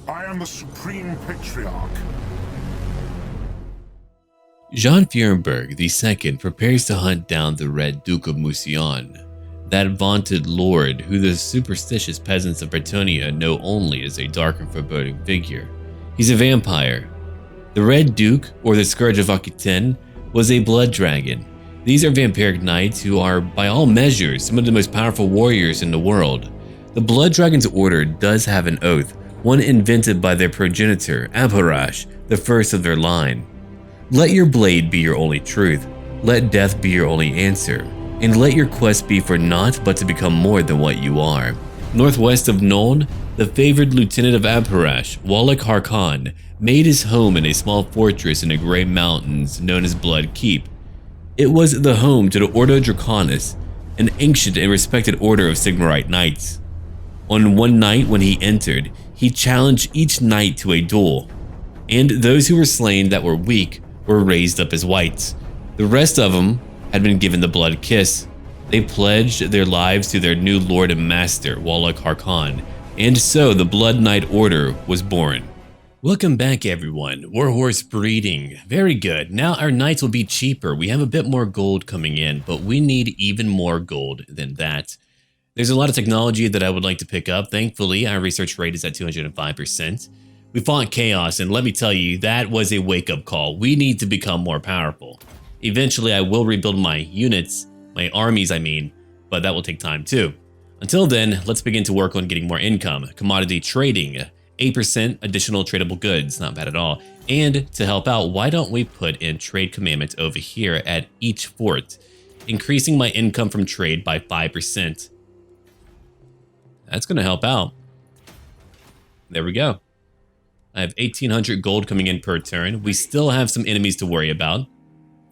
I am the Supreme Patriarch. Jean Fierenberg II prepares to hunt down the Red Duke of Mousillon, that vaunted lord who the superstitious peasants of Bretonia know only as a dark and foreboding figure. He's a vampire. The Red Duke, or the Scourge of Aquitaine, was a blood dragon. These are vampiric knights who are, by all measures, some of the most powerful warriors in the world. The Blood Dragon's order does have an oath, one invented by their progenitor, Abharash, the first of their line. Let your blade be your only truth, let death be your only answer, and let your quest be for naught but to become more than what you are. Northwest of Nuln, the favored lieutenant of Abharash, Wallach Harkon, made his home in a small fortress in the Grey Mountains known as Blood Keep. It was the home to the Ordo Draconis, an ancient and respected order of Sigmarite knights. On one night when he entered, he challenged each knight to a duel, and those who were slain that were weak were raised up as whites. The rest of them had been given the blood kiss. They pledged their lives to their new lord and master, Wallach Harkon, and so the Blood Knight Order was born. Welcome back everyone, Warhorse breeding, very good. Now our knights will be cheaper, we have a bit more gold coming in, but we need even more gold than that. There's a lot of technology that I would like to pick up. Thankfully, our research rate is at 205%. We fought chaos, and let me tell you, that was a wake-up call. We need to become more powerful. Eventually, I will rebuild my units, my armies I mean, but that will take time too. Until then, let's begin to work on getting more income. Commodity trading, 8% additional tradable goods, not bad at all. And to help out, why don't we put in trade commandments over here at each fort, increasing my income from trade by 5%. That's going to help out. There we go. I have 1,800 gold coming in per turn. We still have some enemies to worry about.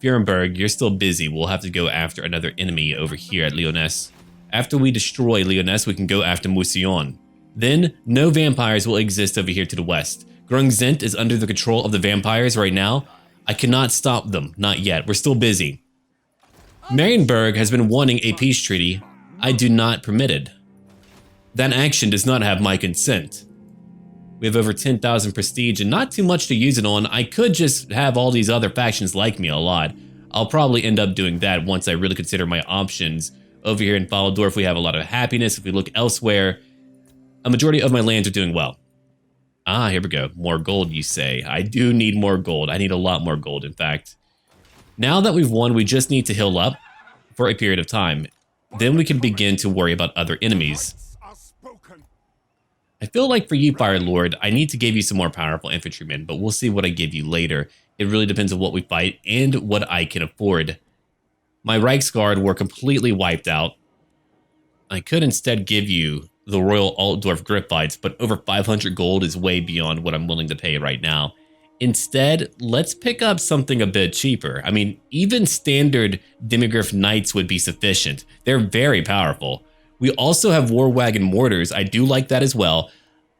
Fierenberg, you're still busy. We'll have to go after another enemy over here at Lyonesse. After we destroy Lyonesse, we can go after Mousillon. Then, no vampires will exist over here to the west. Grungzent is under the control of the vampires right now. I cannot stop them, not yet. We're still busy. Marienburg has been wanting a peace treaty. I do not permit it. That action does not have my consent. We have over 10,000 prestige and not too much to use it on. I could just have all these other factions like me a lot. I'll probably end up doing that once I really consider my options. Over here in Faldorf, we have a lot of happiness. If we look elsewhere, a majority of my lands are doing well. Ah, here we go. More gold, you say. I do need more gold. I need a lot more gold, in fact. Now that we've won, we just need to heal up for a period of time. Then we can begin to worry about other enemies. I feel like for you, Fire Lord, I need to give you some more powerful infantrymen, but we'll see what I give you later. It really depends on what we fight and what I can afford. My Reichsguard were completely wiped out. I could instead give you the Royal Altdorf Gripfights, but over 500 gold is way beyond what I'm willing to pay right now. Instead, let's pick up something a bit cheaper. I mean, even standard Demigryph Knights would be sufficient. They're very powerful. We also have Wagon Mortars. I do like that as well.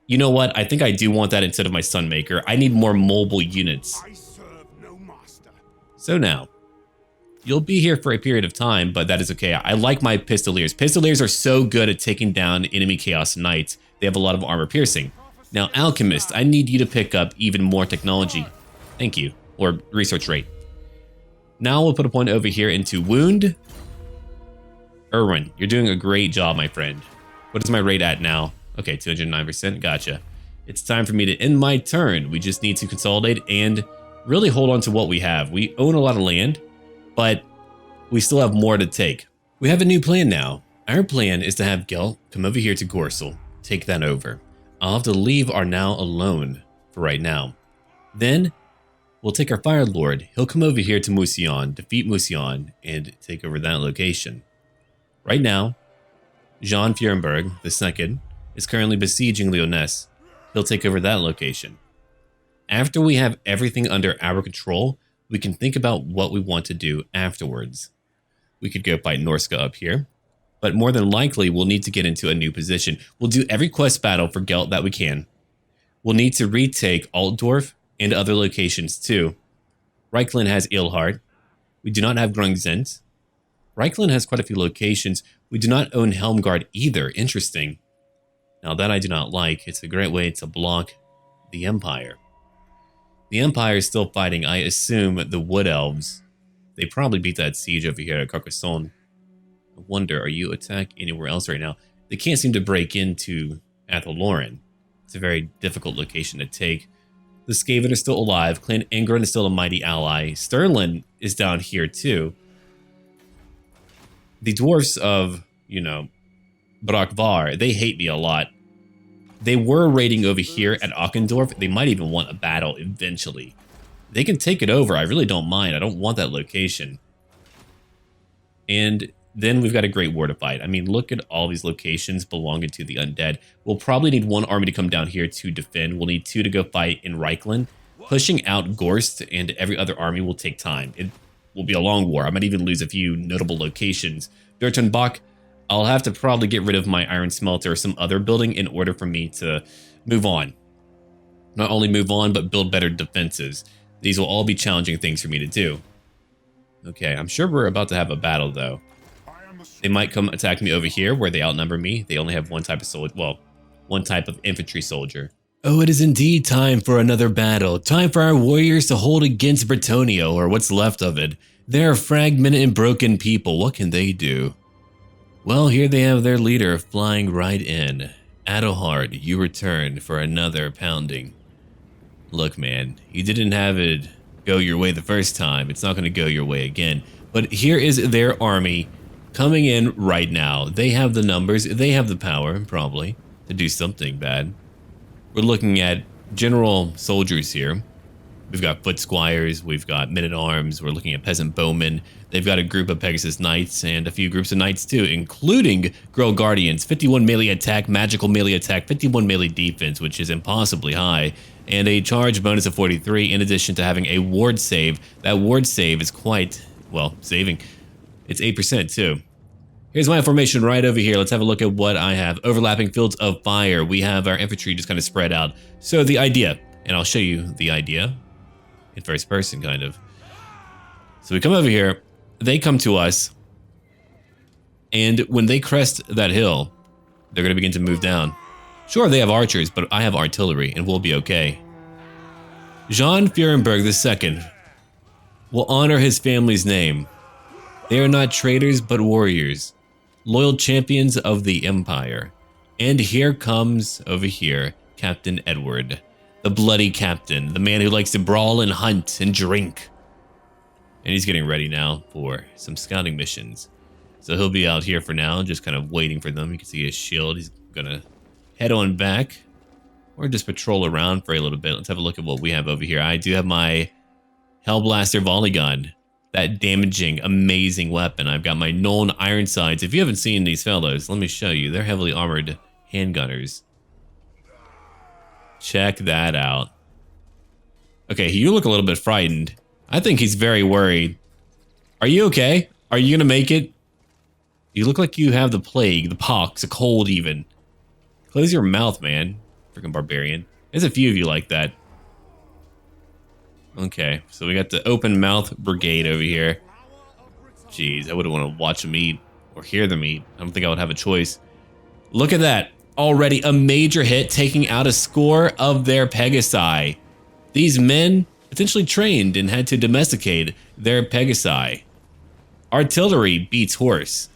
You know what? I think I do want that instead of my Sunmaker. I need more mobile units. I serve no master. So now, you'll be here for a period of time, but that is okay. I like my Pistoliers. Pistoliers are so good at taking down enemy Chaos Knights. They have a lot of armor piercing. Now, Alchemist, I need you to pick up even more technology. Thank you. Or research rate. Now we'll put a point over here into Wound. Erwin, you're doing a great job, my friend. What is my rate at now? Okay, 209%. Gotcha. It's time for me to end my turn. We just need to consolidate and really hold on to what we have. We own a lot of land, but we still have more to take. We have a new plan now. Our plan is to have Gelt come over here to Gorsel, take that over. I'll have to leave Arnau alone for right now. Then we'll take our Fire Lord. He'll come over here to Mousillon, defeat Mousillon, and take over that location. Right now, Jean Fierenberg II is currently besieging Lyonesse. He'll take over that location. After we have everything under our control, we can think about what we want to do afterwards. We could go fight Norska up here, but more than likely we'll need to get into a new position. We'll do every quest battle for Gelt that we can. We'll need to retake Altdorf and other locations too. Reichland has Ilhart. We do not have Grungzent. Reichland has quite a few locations. We do not own Helmgard either. Interesting. Now that I do not like. It's a great way to block the Empire. The Empire is still fighting, I assume, the Wood Elves. They probably beat that siege over here at Carcassonne. I wonder, are you attacking anywhere else right now? They can't seem to break into Athelloren. It's a very difficult location to take. The Skaven are still alive. Clan Ingrid is still a mighty ally. Stirland is down here too. The dwarfs of, Brakvar, they hate me a lot. They were raiding over here at Auchendorf. They might even want a battle eventually. They can take it over. I really don't mind. I don't want that location. And then we've got a great war to fight. I mean, look at all these locations belonging to the undead. We'll probably need one army to come down here to defend. We'll need 2 to go fight in Reichland. Pushing out Gorst and every other army will take time. It will be a long war. I might even lose a few notable locations. Dirtenbach, I'll have to probably get rid of my iron smelter or some other building in order for me to move on. Not only move on, but build better defenses. These will all be challenging things for me to do. Okay, I'm sure we're about to have a battle, though. They might come attack me over here, where they outnumber me. They only have one type of soldier, well, one type of infantry soldier. Oh, it is indeed time for another battle. Time for our warriors to hold against Bretonia, or what's left of it. They're a fragmented and broken people. What can they do? Well, here they have their leader flying right in. Adelhard, you return for another pounding. Look, man, you didn't have it go your way the first time. It's not going to go your way again. But here is their army coming in right now. They have the numbers, they have the power, probably, to do something bad. We're looking at general soldiers here. We've got foot squires, we've got men-at-arms, we're looking at peasant bowmen. They've got a group of Pegasus knights and a few groups of knights too, including Girl Guardians. 51 melee attack, magical melee attack, 51 melee defense, which is impossibly high, and a charge bonus of 43 in addition to having a ward save. That ward save is quite, well, saving. It's 8% too. Here's my formation right over here. Let's have a look at what I have. Overlapping fields of fire. We have our infantry just kind of spread out. So the idea, and I'll show you the idea in first person, kind of. So we come over here, they come to us, and when they crest that hill, they're going to begin to move down. Sure, they have archers, but I have artillery, and we'll be okay. Jean Furenberg II will honor his family's name. They are not traitors, but warriors, loyal champions of the Empire. And here comes, over here, Captain Edward. The bloody captain, the man who likes to brawl and hunt and drink. And he's getting ready now for some scouting missions. So he'll be out here for now, just kind of waiting for them. You can see his shield. He's gonna head on back or just patrol around for a little bit. Let's have a look at what we have over here. I do have my Hellblaster volley gun, that damaging, amazing weapon. I've got my Nuln Ironsides. If you haven't seen these fellows, let me show you. They're heavily armored handgunners. Check that out. Okay, you look a little bit frightened. I think he's very worried. Are you okay? Are you gonna make it? You look like you have the plague, the pox, a cold even. Close your mouth, man. Freaking barbarian. There's a few of you like that. Okay, so we got the open mouth brigade over here. Jeez, I wouldn't want to watch them eat or hear them eat. I don't think I would have a choice. Look at that. Already a major hit, taking out a score of their Pegasi. These men potentially trained and had to domesticate their Pegasi. Artillery beats horse.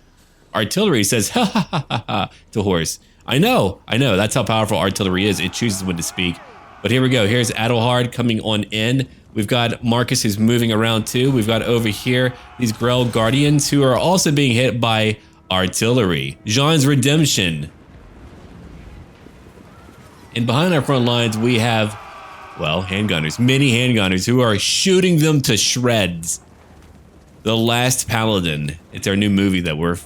Artillery says ha ha ha ha ha to horse. I know, that's how powerful artillery is. It chooses when to speak. But here we go. Here's Adelhard coming on in. We've got Marcus who's moving around too. We've got over here these Grell Guardians who are also being hit by artillery. Jean's redemption. And behind our front lines, we have, well, handgunners, mini handgunners who are shooting them to shreds. The Last Paladin. It's our new movie that we're,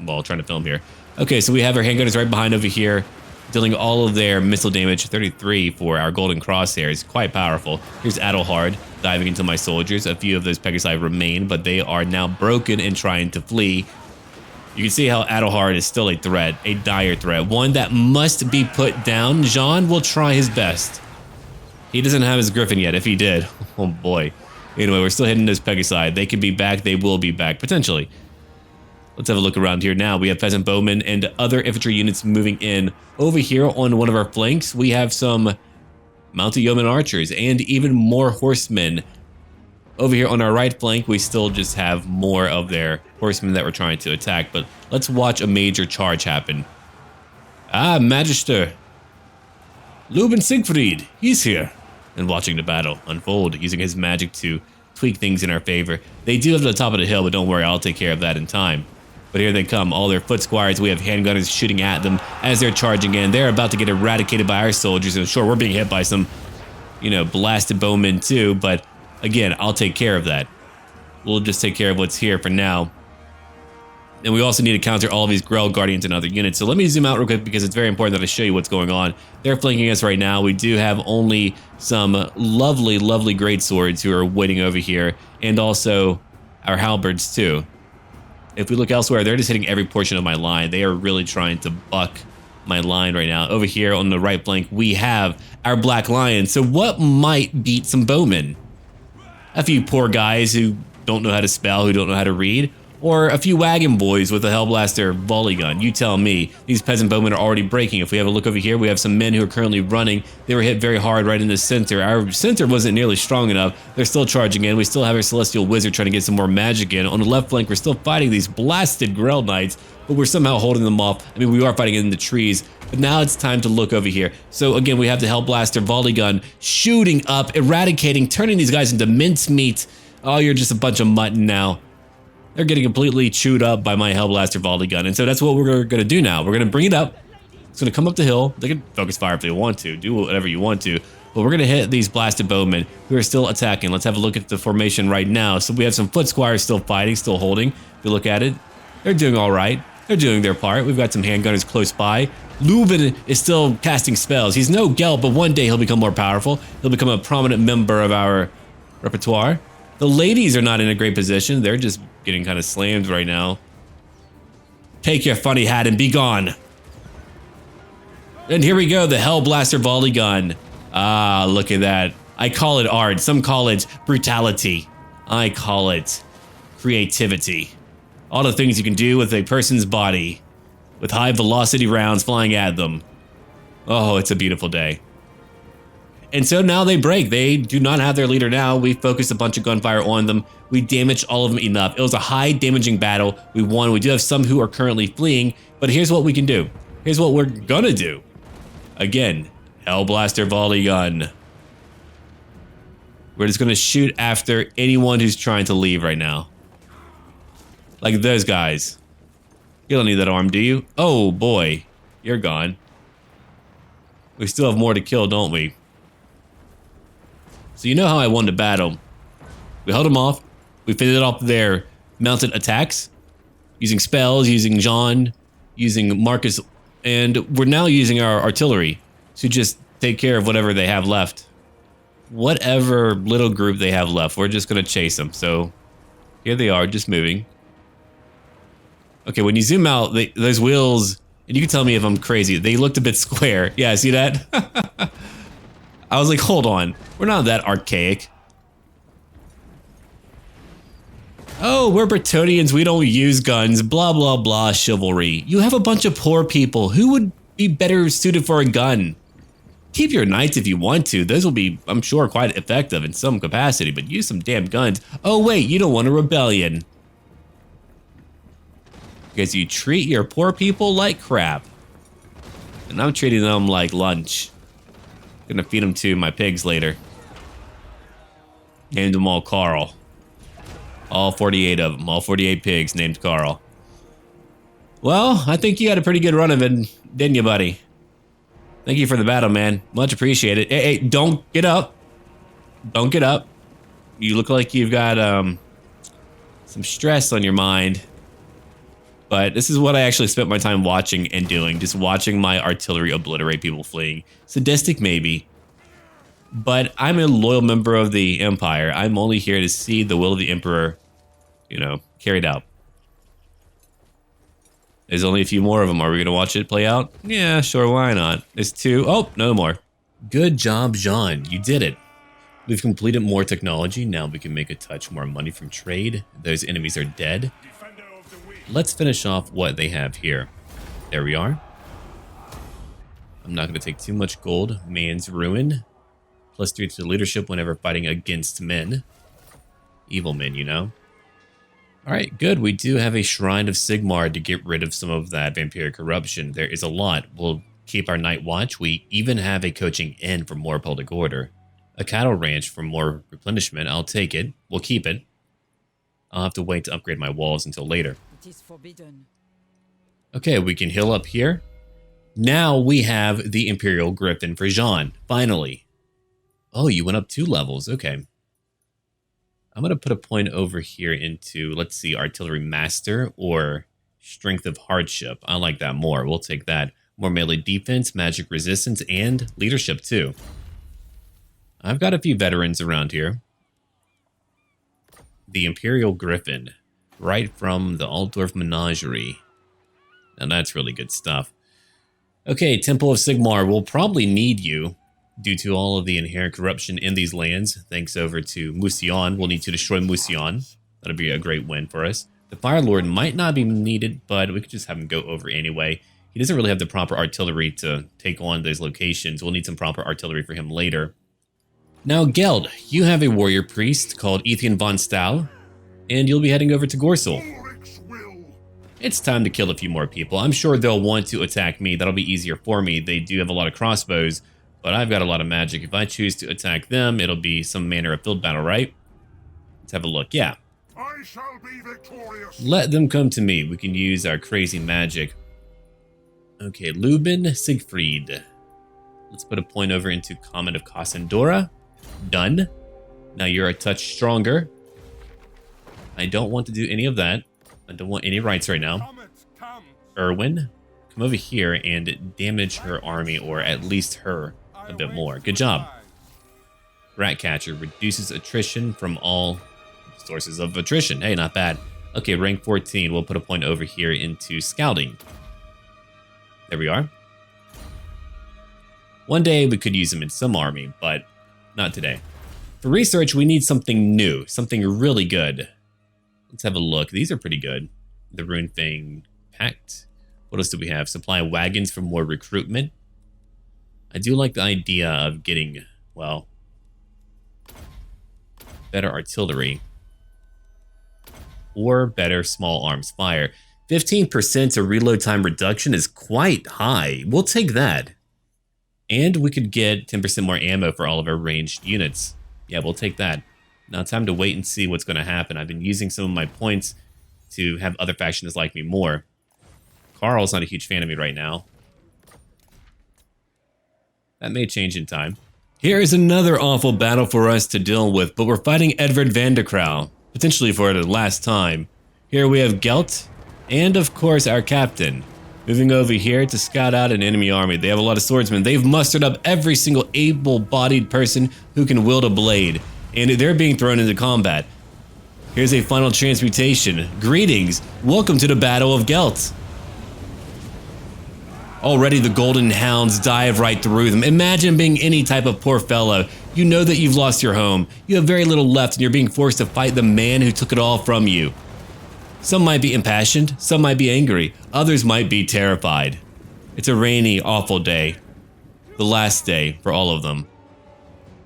well, trying to film here. Okay, so we have our handgunners right behind over here, dealing all of their missile damage. 33 for our golden crosshairs, quite powerful. Here's Adelhard diving into my soldiers. A few of those Pegasi remain, but they are now broken and trying to flee. You can see how Adelhard is still a threat, a dire threat, one that must be put down. Jean will try his best. He doesn't have his Griffin yet. If he did, oh boy. Anyway, we're still hitting those Pegasi. They could be back. They will be back, potentially. Let's have a look around here now. We have peasant bowmen and other infantry units moving in. Over here on one of our flanks, we have some mounted yeoman archers, and even more horsemen. Over here on our right flank, we still just have more of their horsemen that we're trying to attack, but let's watch a major charge happen. Ah, Magister. Luben Siegfried, he's here. And watching the battle unfold, using his magic to tweak things in our favor. They do have the top of the hill, but don't worry, I'll take care of that in time. But here they come, all their foot squires. We have handgunners shooting at them as they're charging in. They're about to get eradicated by our soldiers. And sure, we're being hit by some, blasted bowmen too, but again, I'll take care of that. We'll just take care of what's here for now. And we also need to counter all of these Grell Guardians and other units. So let me zoom out real quick because it's very important that I show you what's going on. They're flanking us right now. We do have only some lovely, lovely great swords who are waiting over here, and also our halberds too. If we look elsewhere, they're just hitting every portion of my line. They are really trying to buck my line right now. Over here on the right flank, we have our Black Lions. So what might beat some bowmen? A few poor guys who don't know how to spell, who don't know how to read, or a few wagon boys with a Hellblaster volley gun. You tell me. These peasant bowmen are already breaking. If we have a look over here, we have some men who are currently running. They were hit very hard right in the center. Our center wasn't nearly strong enough. They're still charging in. We still have our Celestial Wizard trying to get some more magic in. On the left flank, we're still fighting these blasted Grell Knights, but we're somehow holding them off. I mean, we are fighting in the trees, but now it's time to look over here. So again, we have the Hellblaster volley gun shooting up, eradicating, turning these guys into mincemeat. Oh, you're just a bunch of mutton now. They're getting completely chewed up by my Hellblaster volley gun. And so that's what we're going to do now. We're going to bring it up. It's going to come up the hill. They can focus fire if they want to. Do whatever you want to. But we're going to hit these blasted bowmen who are still attacking. Let's have a look at the formation right now. So we have some foot squires still fighting, still holding. If you look at it, they're doing all right. They're doing their part. We've got some handgunners close by. Leuven is still casting spells. He's no Gelt, but one day he'll become more powerful. He'll become a prominent member of our repertoire. The ladies are not in a great position. They're just getting kind of slammed right now. Take your funny hat and be gone. And here we go, the Hellblaster volley gun. Ah, look at that. I call it art. Some call it brutality. I call it creativity. All the things you can do with a person's body, with high velocity rounds flying at them. Oh, it's a beautiful day. And so now they break. They do not have their leader now. We focused a bunch of gunfire on them. We damaged all of them enough. It was a high damaging battle. We won. We do have some who are currently fleeing, but here's what we can do. Here's what we're gonna do. Again, Hellblaster volley gun. We're just gonna shoot after anyone who's trying to leave right now. Like those guys. You don't need that arm, do you? Oh boy, you're gone. We still have more to kill, don't we? So you know how I won the battle. We held them off. We fended off their mounted attacks. Using spells, using Jean, using Marcus. And we're now using our artillery to just take care of whatever they have left. Whatever little group they have left, we're just going to chase them. So here they are, just moving. Okay, when you zoom out, those wheels, and you can tell me if I'm crazy, they looked a bit square. Yeah, see that? I was like, hold on. We're not that archaic. Oh, we're Bretonians. We don't use guns. Blah, blah, blah. Chivalry. You have a bunch of poor people. Who would be better suited for a gun? Keep your knights if you want to. Those will be, I'm sure, quite effective in some capacity, but use some damn guns. Oh, wait, you don't want a rebellion. Because you treat your poor people like crap. And I'm treating them like lunch. Gonna feed them to my pigs later. Named them all Carl. All 48 of them. All 48 pigs named Carl. Well, I think you had a pretty good run of it, didn't you, buddy? Thank you for the battle, man. Much appreciated. Hey, don't get up. Don't get up. You look like you've got some stress on your mind. But this is what I actually spent my time watching and doing. Just watching my artillery obliterate people fleeing. Sadistic, maybe. But I'm a loyal member of the Empire. I'm only here to see the will of the Emperor, carried out. There's only a few more of them. Are we going to watch it play out? Yeah, sure, why not? There's two. Oh, no more. Good job, Jean. You did it. We've completed more technology. Now we can make a touch more money from trade. Those enemies are dead. Let's finish off what they have here. There we are. I'm not going to take too much gold. Man's Ruin. +3 to leadership whenever fighting against men. Evil men, you know. Alright, good. We do have a Shrine of Sigmar to get rid of some of that vampiric corruption. There is a lot. We'll keep our night watch. We even have a coaching inn for more public order. A cattle ranch for more replenishment. I'll take it. We'll keep it. I'll have to wait to upgrade my walls until later. It is forbidden. Okay, we can heal up here. Now we have the Imperial Griffin for Jean, finally. Oh, you went up 2 levels. Okay. I'm going to put a point over here into, let's see, Artillery Master or Strength of Hardship. I like that more. We'll take that. More melee defense, magic resistance, and leadership too. I've got a few veterans around here. The Imperial Griffin, right from the Altdorf Menagerie. Now that's really good stuff. Okay, Temple of Sigmar, we'll probably need you due to all of the inherent corruption in these lands. Thanks over to Musion. We'll need to destroy Musion. That'll be a great win for us. The Fire Lord might not be needed, but we could just have him go over anyway. He doesn't really have the proper artillery to take on those locations. We'll need some proper artillery for him later. Now, Geld, you have a warrior priest called Ethian von Stahl, and you'll be heading over to Gorsel. It's time to kill a few more people. I'm sure they'll want to attack me. That'll be easier for me. They do have a lot of crossbows, but I've got a lot of magic. If I choose to attack them, it'll be some manner of field battle, right? Let's have a look. Yeah. I shall be victorious. Let them come to me. We can use our crazy magic. Okay, Lubin Siegfried. Let's put a point over into Comet of Cassandora. Done. Now you're a touch stronger. I don't want to do any of that. I don't want any rights right now. Erwin, come over here and damage her army, or at least her a bit more. Good job. Ratcatcher reduces attrition from all sources of attrition. Hey, not bad. Okay, rank 14. We'll put a point over here into scouting. There we are. One day we could use them in some army, but not today. For research, we need something new, something really good. Let's have a look. These are pretty good. The Rune Fang Pact. What else do we have? Supply wagons for more recruitment. I do like the idea of getting, well, better artillery. Or better small arms fire. 15% of reload time reduction is quite high. We'll take that. And we could get 10% more ammo for all of our ranged units. Yeah, we'll take that. Now it's time to wait and see what's going to happen. I've been using some of my points to have other factions like me more. Carl's not a huge fan of me right now. That may change in time. Here is another awful battle for us to deal with, but we're fighting Edvard van der Krau, potentially for the last time. Here we have Gelt, and of course our captain. Moving over here to scout out an enemy army. They have a lot of swordsmen. They've mustered up every single able-bodied person who can wield a blade, and they're being thrown into combat. Here's a final transmutation. Greetings. Welcome to the Battle of Gelt. Already the Golden Hounds dive right through them. Imagine being any type of poor fellow. You know that you've lost your home. You have very little left and you're being forced to fight the man who took it all from you. Some might be impassioned, some might be angry, others might be terrified. It's a rainy, awful day. The last day for all of them.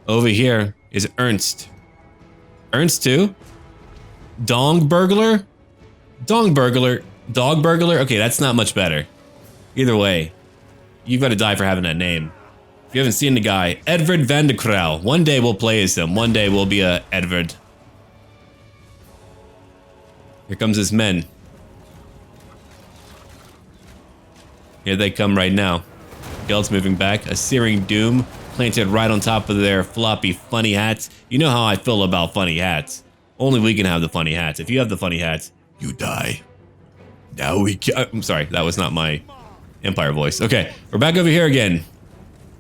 Over here is Ernst. Ernst too? Dong burglar? Dong burglar? Dog burglar? Okay, that's not much better. Either way, you've got to die for having that name. If you haven't seen the guy, Edvard van der Krau. One day we'll play as him. One day we'll be a Edvard. Here comes his men. Here they come right now. Gelt's moving back. A searing doom planted right on top of their floppy funny hats. You know how I feel about funny hats. Only we can have the funny hats. If you have the funny hats, you die. Now we can. I'm sorry, that was not my Empire voice. Okay, we're back over here again.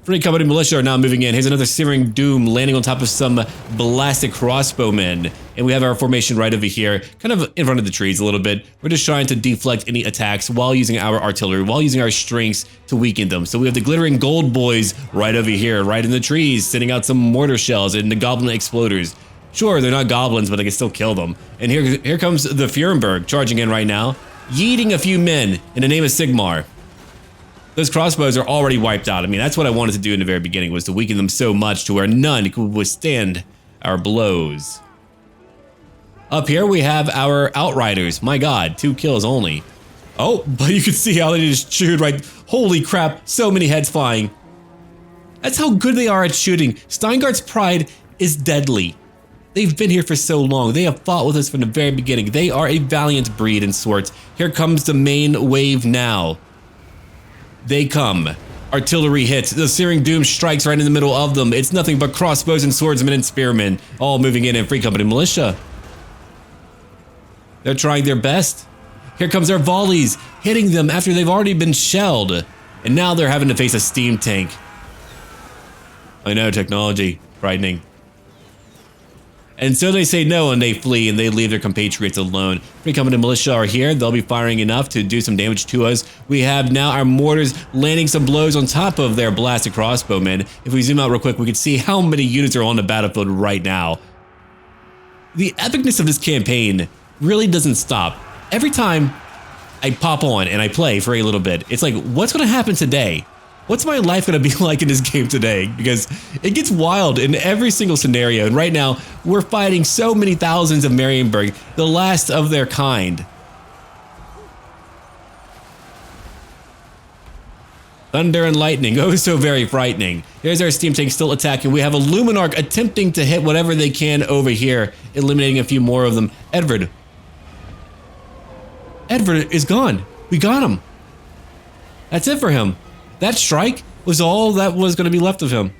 Free Company Militia are now moving in. Here's another Searing Doom landing on top of some ballistic crossbowmen. And we have our formation right over here, kind of in front of the trees a little bit. We're just trying to deflect any attacks while using our artillery, while using our strengths to weaken them. So we have the Glittering Gold Boys right over here, right in the trees, sending out some mortar shells and the Goblin Exploders. Sure, they're not goblins, but they can still kill them. And here comes the Fuhrenberg charging in right now, yeeting a few men in the name of Sigmar. those crossbows are already wiped out. I mean, that's what I wanted to do in the very beginning, was to weaken them so much to where none could withstand our blows. Up here we have our Outriders. My god, 2 kills only. Oh, but you can see how they just shoot right. Holy crap, so many heads flying. That's how good they are at shooting. Steingard's Pride is deadly. They've been here for so long. They have fought with us from the very beginning. They are a valiant breed in sorts. Here comes the main wave now. They come. Artillery hits. The Searing Doom strikes right in the middle of them. It's nothing but crossbows and swordsmen and spearmen, all moving in Free Company Militia. They're trying their best. Here comes their volleys, hitting them after they've already been shelled. And now they're having to face a steam tank. I know, technology. Frightening. And so they say no and they flee and they leave their compatriots alone. Free Company Militia are here. They'll be firing enough to do some damage to us. We have now our mortars landing some blows on top of their blasted crossbowmen. If we zoom out real quick, we can see how many units are on the battlefield right now. The epicness of this campaign really doesn't stop. Every time I pop on and I play for a little bit, it's like, what's going to happen today? What's my life going to be like in this game today? Because it gets wild in every single scenario. And right now, we're fighting so many thousands of Marienburg, the last of their kind. Thunder and lightning, oh so very frightening. Here's our steam tank still attacking. We have a Luminarch attempting to hit whatever they can over here, eliminating a few more of them. Edward is gone. We got him. That's it for him. That strike was all that was going to be left of him.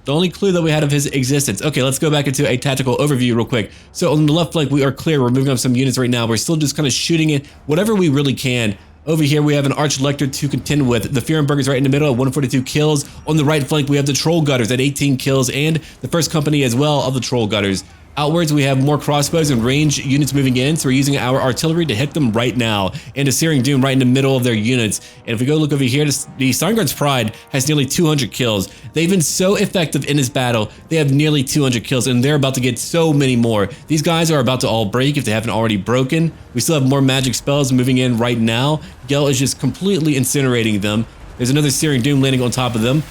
The only clue that we had of his existence. Okay, let's go back into a tactical overview real quick. So on the left flank, we are clear. We're moving up some units right now. We're still just kind of shooting it, whatever we really can. Over here, we have an Arch-Lector to contend with. The Fuhrenberg is right in the middle at 142 kills. On the right flank, we have the Troll Gutters at 18 kills and the first company as well of the Troll Gutters. Outwards, we have more crossbows and range units moving in, so we're using our artillery to hit them right now, and a Searing Doom right in the middle of their units. And if we go look over here, the Steingard's Pride has nearly 200 kills. They've been so effective in this battle. They have nearly 200 kills, and they're about to get so many more. These guys are about to all break if they haven't already broken. We still have more magic spells moving in right now. Gelt is just completely incinerating them. There's another Searing Doom landing on top of them.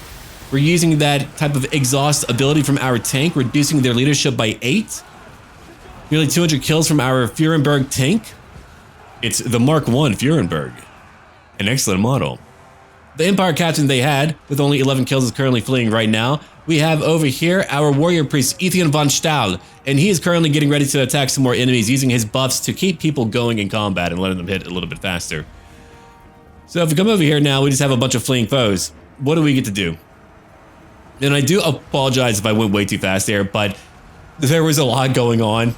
We're using that type of exhaust ability from our tank, reducing their leadership by 8. Nearly 200 kills from our Fuhrenberg tank. It's the Mark I Fuhrenberg. An excellent model. The Empire captain they had, with only 11 kills, is currently fleeing right now. We have over here our warrior priest, Ethian von Stahl, and he is currently getting ready to attack some more enemies, using his buffs to keep people going in combat and letting them hit a little bit faster. So if we come over here now, we just have a bunch of fleeing foes. What do we get to do? And I do apologize if I went way too fast there, but there was a lot going on,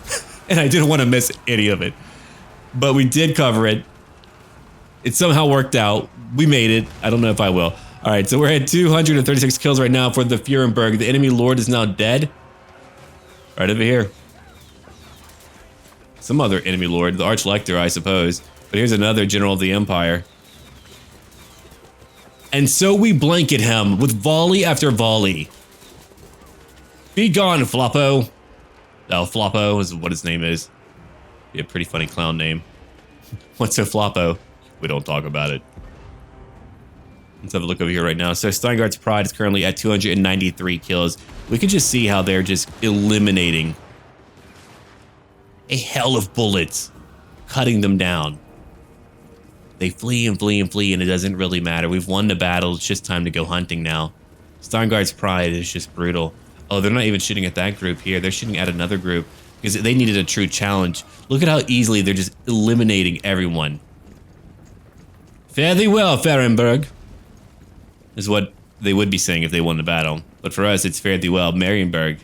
and I didn't want to miss any of it. But we did cover it. It somehow worked out. We made it. I don't know if I will. All right, so we're at 236 kills right now for the Fuhrenberg. The enemy lord is now dead. Right over here. Some other enemy lord, the Arch-Lector, I suppose. But here's another general of the Empire. And so we blanket him with volley after volley. Be gone, Floppo. Oh, Floppo is what his name is. Be a pretty funny clown name. What's so Floppo? We don't talk about it. Let's have a look over here right now. So Steingard's Pride is currently at 293 kills. We can just see how they're just eliminating a hell of bullets, cutting them down. They flee and flee and flee, and it doesn't really matter. We've won the battle. It's just time to go hunting now. Steingard's Pride is just brutal. Oh, they're not even shooting at that group here. They're shooting at another group because they needed a true challenge. Look at how easily they're just eliminating everyone. Fare thee well, Fuhrenberg, is what they would be saying if they won the battle. But for us, it's fare thee well, Marienburg.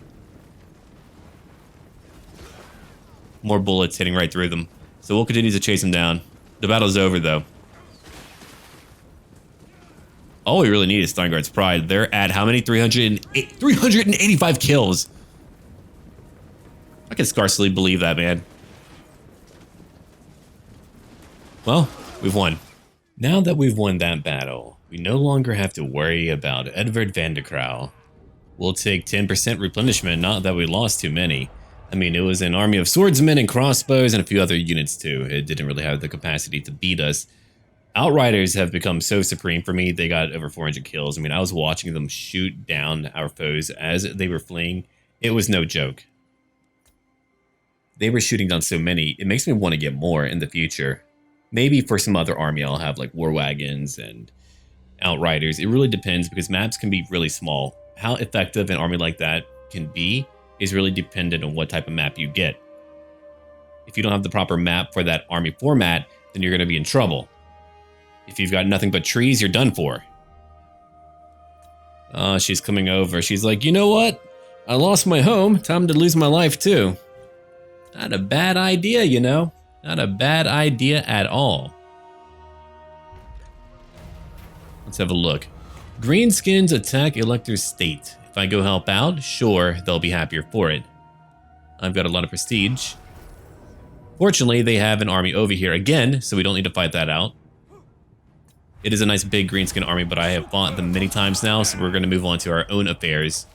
More bullets hitting right through them. So we'll continue to chase them down. The battle's over, though. All we really need is Steingard's Pride. They're at how many? 385 kills. I can scarcely believe that, man. Well, we've won. Now that we've won that battle, we no longer have to worry about Edward van der Krau. We'll take 10% replenishment, not that we lost too many. I mean, it was an army of swordsmen and crossbows and a few other units too. It didn't really have the capacity to beat us. Outriders have become so supreme for me. They got over 400 kills. I mean, I was watching them shoot down our foes as they were fleeing. It was no joke. They were shooting down so many. It makes me want to get more in the future. Maybe for some other army, I'll have like war wagons and Outriders. It really depends because maps can be really small. How effective an army like that can be is really dependent on what type of map you get. If you don't have the proper map for that army format, then you're going to be in trouble. If you've got nothing but trees, you're done for. Oh, she's coming over. She's like, you know what? I lost my home. Time to lose my life too. Not a bad idea, you know. Not a bad idea at all. Let's have a look. Greenskins attack Elector's state. If I go help out, sure, they'll be happier for it. I've got a lot of prestige. Fortunately, they have an army over here again, so we don't need to fight that out. It is a nice big greenskin army, but I have fought them many times now, so we're going to move on to our own affairs.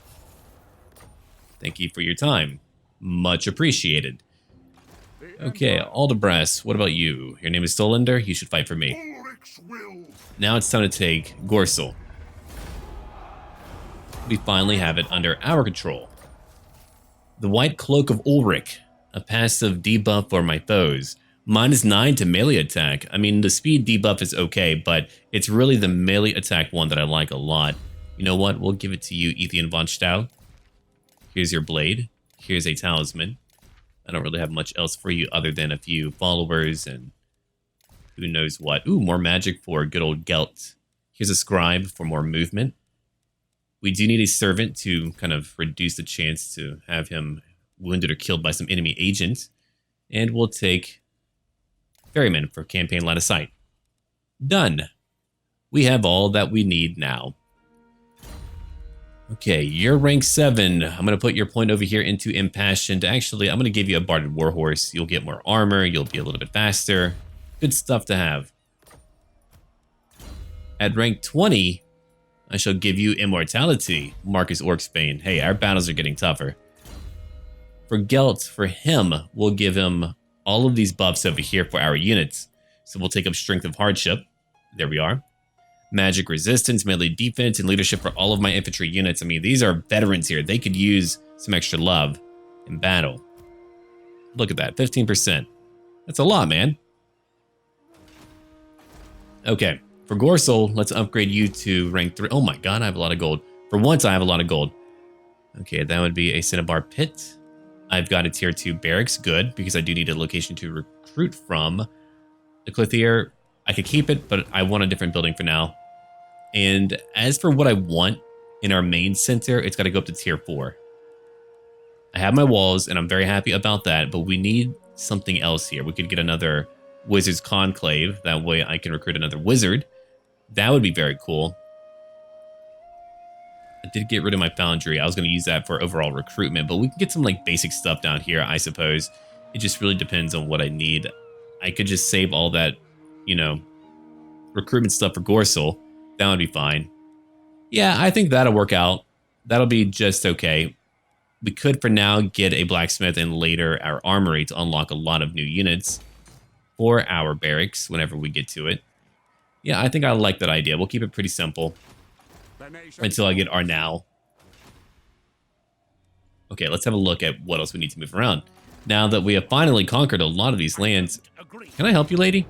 Thank you for your time. Much appreciated. Okay, Aldebras, what about you? Your name is Stolander? You should fight for me. Now it's time to take Gorsel. We finally have it under our control. The White Cloak of Ulrich, a passive debuff for my foes. -9 to melee attack. I mean, the speed debuff is okay, but it's really the melee attack one that I like a lot. You know what? We'll give it to you, Ethian von Stau. Here's your blade. Here's a talisman. I don't really have much else for you other than a few followers and who knows what. Ooh, more magic for good old Gelt. Here's a scribe for more movement. We do need a servant to kind of reduce the chance to have him wounded or killed by some enemy agent. And we'll take ferryman for campaign line of sight. Done. We have all that we need now. Okay, you're rank 7. I'm going to put your point over here into Impassioned. Actually, I'm going to give you a Barded Warhorse. You'll get more armor. You'll be a little bit faster. Good stuff to have. At rank 20, I shall give you Immortality. Marcus Orcsbane. Hey, our battles are getting tougher. For Gelt, for him, we'll give him all of these buffs over here for our units. So we'll take up Strength of Hardship. There we are. Magic resistance, melee defense, and leadership for all of my infantry units. I mean, these are veterans here. They could use some extra love in battle. Look at that, 15%. That's a lot, man. Okay, for Gorsel, let's upgrade you to rank 3. Oh my god, I have a lot of gold. For once, I have a lot of gold. Okay, that would be a Cinnabar Pit. I've got a tier 2 barracks, good, because I do need a location to recruit from. The Clothier, I could keep it, but I want a different building for now. And as for what I want in our main center, it's got to go up to tier 4. I have my walls, and I'm very happy about that, but we need something else here. We could get another Wizard's Conclave. That way I can recruit another wizard. That would be very cool. I did get rid of my foundry. I was going to use that for overall recruitment, but we can get some like basic stuff down here, I suppose. It just really depends on what I need. I could just save all that, you know, recruitment stuff for Gorsel. That would be fine. Yeah, I think that'll work out. That'll be just okay. We could, for now, get a blacksmith and later our armory to unlock a lot of new units for our barracks whenever we get to it. Yeah, I think I like that idea. We'll keep it pretty simple until I get our now. Okay, let's have a look at what else we need to move around. Now that we have finally conquered a lot of these lands, can I help you, lady?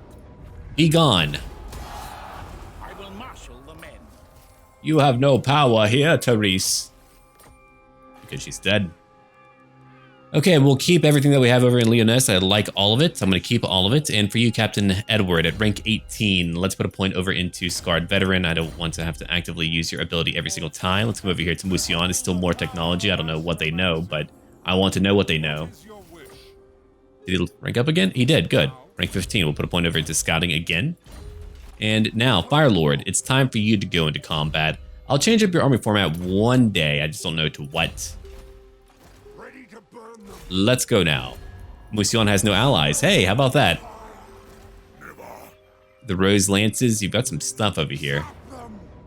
Be gone. I will marshal the men. You have no power here, Therese. Because she's dead. Okay, we'll keep everything that we have over in Lyonesse. I like all of it. I'm going to keep all of it. And for you, Captain Edward, at rank 18, let's put a point over into Scarred Veteran. I don't want to have to actively use your ability every single time. Let's come over here to Musion. It's still more technology. I don't know what they know, but I want to know what they know. Did he rank up again? He did. Good. Rank 15. We'll put a point over into Scouting again. And now, Firelord, it's time for you to go into combat. I'll change up your army format one day. I just don't know to what. Let's go now. Musion has no allies. Hey, how about that? The Rose Lances, you've got some stuff over here.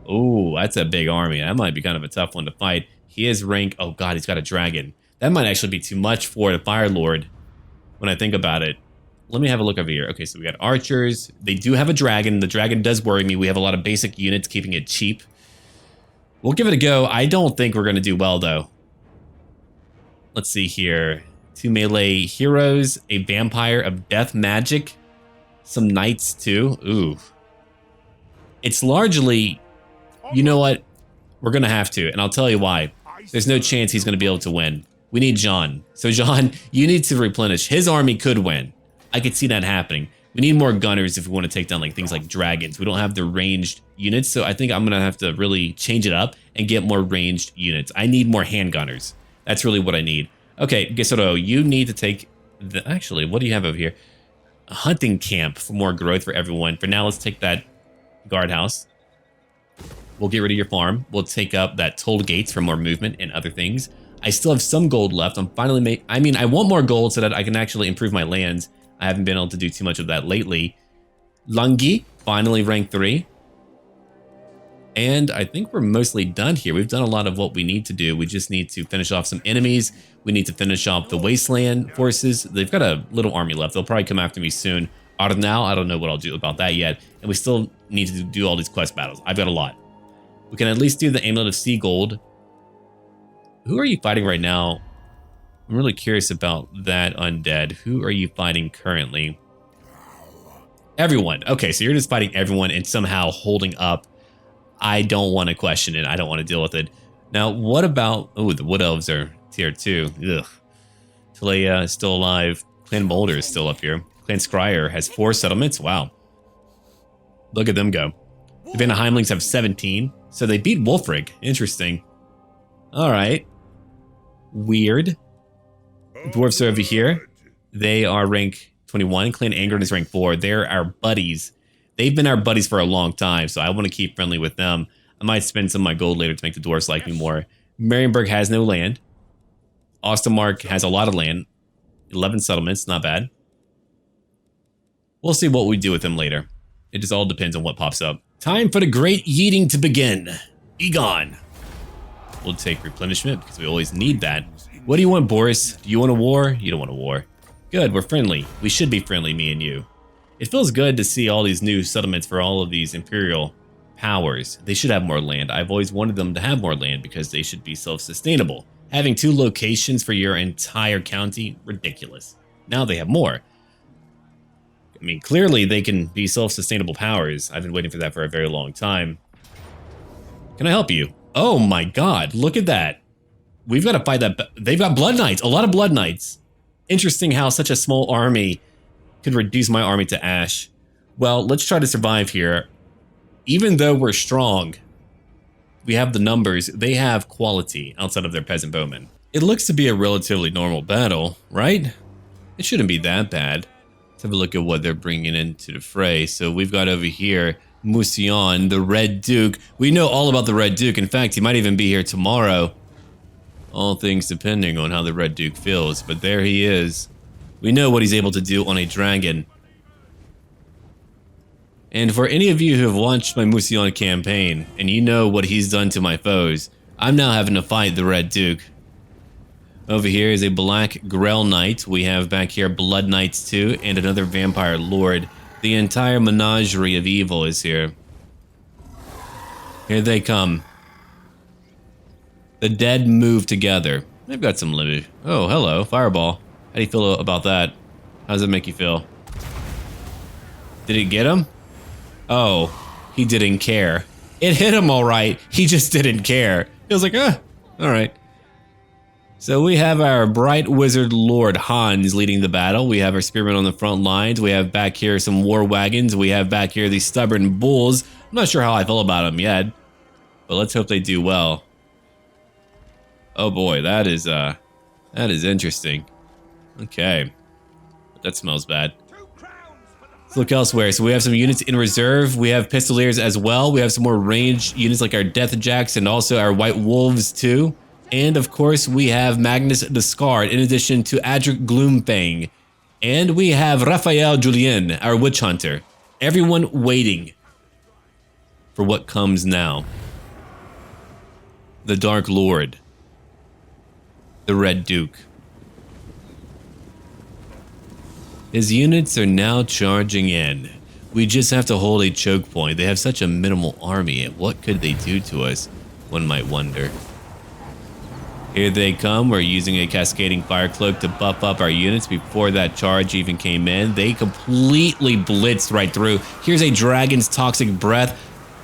Oh, that's a big army. That might be kind of a tough one to fight. He is rank... Oh god, he's got a dragon. That might actually be too much for the Fire Lord when I think about it. let me have a look over here. Okay, so we got archers. They do have a dragon. The dragon does worry me. We have a lot of basic units, keeping it cheap. We'll give it a go. I don't think we're going to do well, though. Let's see here. 2 melee heroes, a vampire of death magic, some knights, too. Ooh. It's largely... You know what? We're going to have to, and I'll tell you why. There's no chance he's going to be able to win. We need John. So, John, you need to replenish. His army could win. I could see that happening. We need more gunners if we want to take down like things like dragons. We don't have the ranged units, so I think I'm going to have to really change it up and get more ranged units. I need more handgunners. That's really what I need. Okay, Gesoro, you need to take the... Actually, what do you have over here? A hunting camp for more growth for everyone. For now, let's take that guardhouse. We'll get rid of your farm. We'll take up that toll gates for more movement and other things. I still have some gold left. I'm finally I want more gold so that I can actually improve my lands. I haven't been able to do too much of that lately. Langi, finally rank 3. And I think we're mostly done here. We've done a lot of what we need to do. We just need to finish off some enemies. We need to finish off the Wasteland forces. They've got a little army left. They'll probably come after me soon. Arnau, I don't know what I'll do about that yet. And we still need to do all these quest battles. I've got a lot. We can at least do the Amulet of Sea Gold. Who are you fighting right now? I'm really curious about that undead. Who are you fighting currently? Everyone. Okay, so you're just fighting everyone and somehow holding up. I don't want to question it. I don't want to deal with it. Now, what about... Oh, the Wood Elves are tier 2. Ugh. Talea is still alive. Clan Boulder is still up here. Clan Scryer has 4 settlements. Wow. Look at them go. The Vanna Heimlings have 17. So they beat Wolfrig. Interesting. Alright. Weird. Dwarfs are over here. They are rank 21. Clan Angron is rank 4. They're our buddies. They've been our buddies for a long time, so I want to keep friendly with them. I might spend some of my gold later to make the dwarfs like me more. Marienburg has no land. Ostermark has a lot of land. 11 settlements, not bad. We'll see what we do with them later. It just all depends on what pops up. Time for the great yeeting to begin. Be gone. We'll take replenishment because we always need that. What do you want, Boris? Do you want a war? You don't want a war. Good, we're friendly. We should be friendly, me and you. It feels good to see all these new settlements for all of these imperial powers. They should have more land. I've always wanted them to have more land because they should be self-sustainable. Having 2 locations for your entire county, ridiculous. Now they have more. I mean, clearly they can be self-sustainable powers. I've been waiting for that for a very long time. Can I help you? Oh my god, look at that. We've got to fight that. They've got Blood Knights, a lot of Blood Knights. Interesting how such a small army could reduce my army to ash. Well, let's try to survive here. Even though we're strong, we have the numbers, they have quality outside of their peasant bowmen. It looks to be a relatively normal battle, right? It shouldn't be that bad. Let's have a look at what they're bringing into the fray. So we've got over here Musion, the Red Duke. We know all about the Red Duke. In fact, he might even be here tomorrow. All things depending on how the Red Duke feels, but there he is. We know what he's able to do on a dragon. And for any of you who have watched my Musion campaign, and you know what he's done to my foes, I'm now having to fight the Red Duke. Over here is a Black Grell Knight. We have back here Blood Knights too, and another Vampire Lord. The entire menagerie of evil is here. Here they come. The dead move together. They've got some limit. Oh, hello, Fireball. How do you feel about that? How does it make you feel? Did it get him? Oh, he didn't care. It hit him all right. He just didn't care. He was like, all right. So we have our Bright Wizard Lord Hans leading the battle. We have our Spearmen on the front lines. We have back here some war wagons. We have back here these stubborn bulls. I'm not sure how I feel about them yet, but let's hope they do well. Oh boy, that is interesting. Okay, that smells bad. Let's look elsewhere. So we have some units in reserve. We have Pistoliers as well. We have some more ranged units like our Death Jacks and also our White Wolves too. And of course, we have Magnus the Scarred in addition to Adric Gloomfang. And we have Raphael Julien, our Witch Hunter. Everyone waiting for what comes now. The Dark Lord. The Red Duke. His units are now charging in. We just have to hold a choke point. They have such a minimal army. What could they do to us? One might wonder. Here they come. We're using a cascading fire cloak to buff up our units before that charge even came in. They completely blitzed right through. Here's a dragon's toxic breath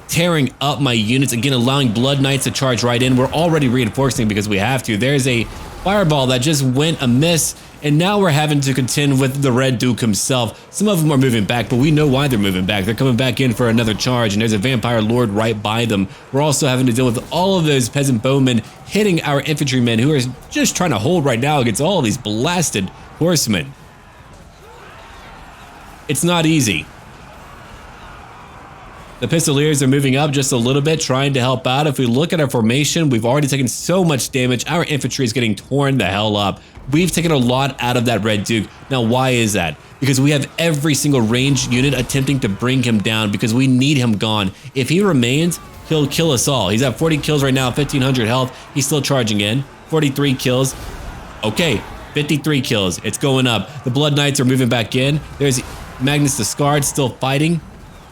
tearing up my units, again allowing Blood Knights to charge right in. We're already reinforcing because we have to. There's a fireball that just went amiss, and now we're having to contend with the Red Duke himself. Some of them are moving back, but we know why they're moving back. They're coming back in for another charge, and there's a Vampire Lord right by them. We're also having to deal with all of those peasant bowmen hitting our infantrymen who are just trying to hold right now against all of these blasted horsemen. It's not easy. The Pistoliers are moving up just a little bit, trying to help out. If we look at our formation, we've already taken so much damage. Our infantry is getting torn the hell up. We've taken a lot out of that Red Duke. Now, why is that? Because we have every single ranged unit attempting to bring him down because we need him gone. If he remains, he'll kill us all. He's at 40 kills right now, 1,500 health. He's still charging in. 43 kills. Okay, 53 kills. It's going up. The Blood Knights are moving back in. There's Magnus the Scarred still fighting,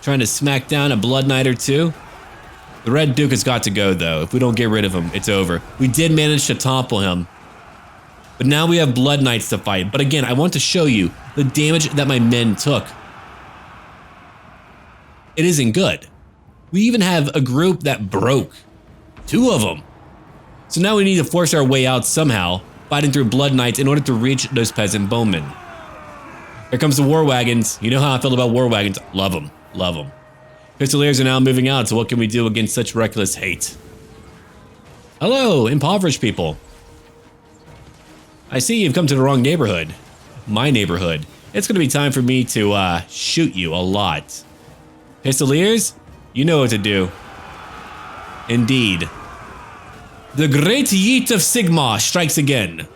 trying to smack down a Blood Knight or two. The Red Duke has got to go, though. If we don't get rid of him, it's over. We did manage to topple him, but now we have Blood Knights to fight. But again, I want to show you the damage that my men took. It isn't good. We even have a group that broke. 2 of them. So now we need to force our way out somehow, fighting through Blood Knights in order to reach those peasant bowmen. Here comes the war wagons. You know how I feel about war wagons. Love them. Love them. Pistoliers are now moving out, so what can we do against such reckless hate? Hello, impoverished people. I see you've come to the wrong neighborhood. My neighborhood. It's going to be time for me to shoot you a lot. Pistoliers, you know what to do. Indeed. The Great Yeet of Sigma strikes again.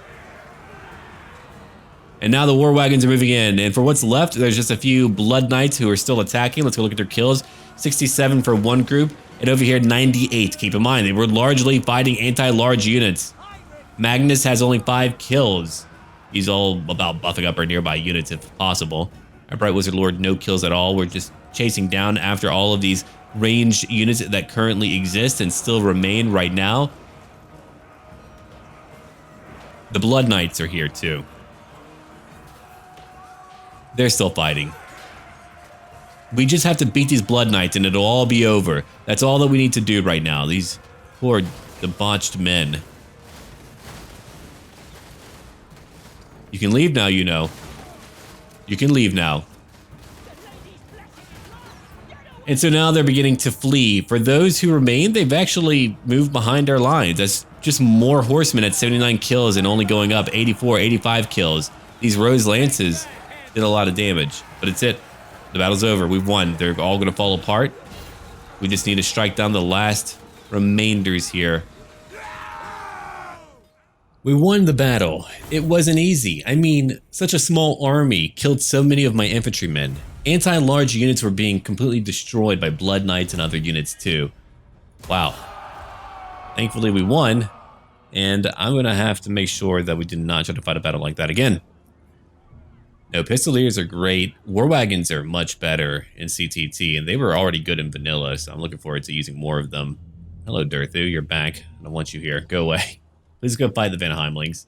And now the war wagons are moving in, and for what's left, there's just a few Blood Knights who are still attacking. Let's go look at their kills. 67 for one group, and over here 98. Keep in mind, they were largely fighting anti-large units. Magnus has only 5 kills. He's all about buffing up our nearby units if possible. Our Bright Wizard Lord, no kills at all. We're just chasing down after all of these ranged units that currently exist and still remain right now. The Blood Knights are here too. They're still fighting. We just have to beat these Blood Knights and it'll all be over. That's all that we need to do right now. These poor debauched men. You can leave now, you know. You can leave now. And so now they're beginning to flee. For those who remain, they've actually moved behind our lines. That's just more horsemen at 79 kills and only going up 84, 85 kills. These Rose Lances did a lot of damage, but it's it. The battle's over. We've won. They're all going to fall apart. We just need to strike down the last remainders here. We won the battle. It wasn't easy. I mean, such a small army killed so many of my infantrymen. Anti-large units were being completely destroyed by Blood Knights and other units too. Wow. Thankfully we won, and I'm going to have to make sure that we do not try to fight a battle like that again. No, Pistoliers are great. War Wagons are much better in CTT, and they were already good in vanilla, so I'm looking forward to using more of them. Hello, Durthu, you're back. I don't want you here. Go away. Please go fight the Van Heimlings.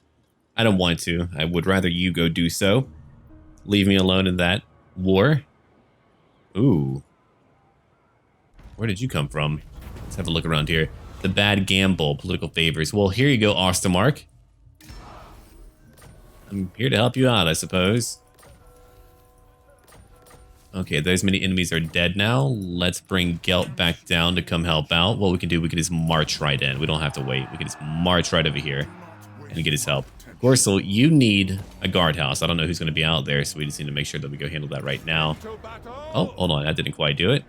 I don't want to. I would rather you go do so. Leave me alone in that war. Ooh. Where did you come from? Let's have a look around here. The Bad Gamble, political favors. Well, here you go, Ostermark. I'm here to help you out, I suppose. Okay, those many enemies are dead now. Let's bring Gelt back down to come help out. What we can do, we can just march right in. We don't have to wait. We can just march right over here and get his help. Gorsel, you need a guardhouse. I don't know who's going to be out there, so we just need to make sure that we go handle that right now. Oh, hold on. I didn't quite do it.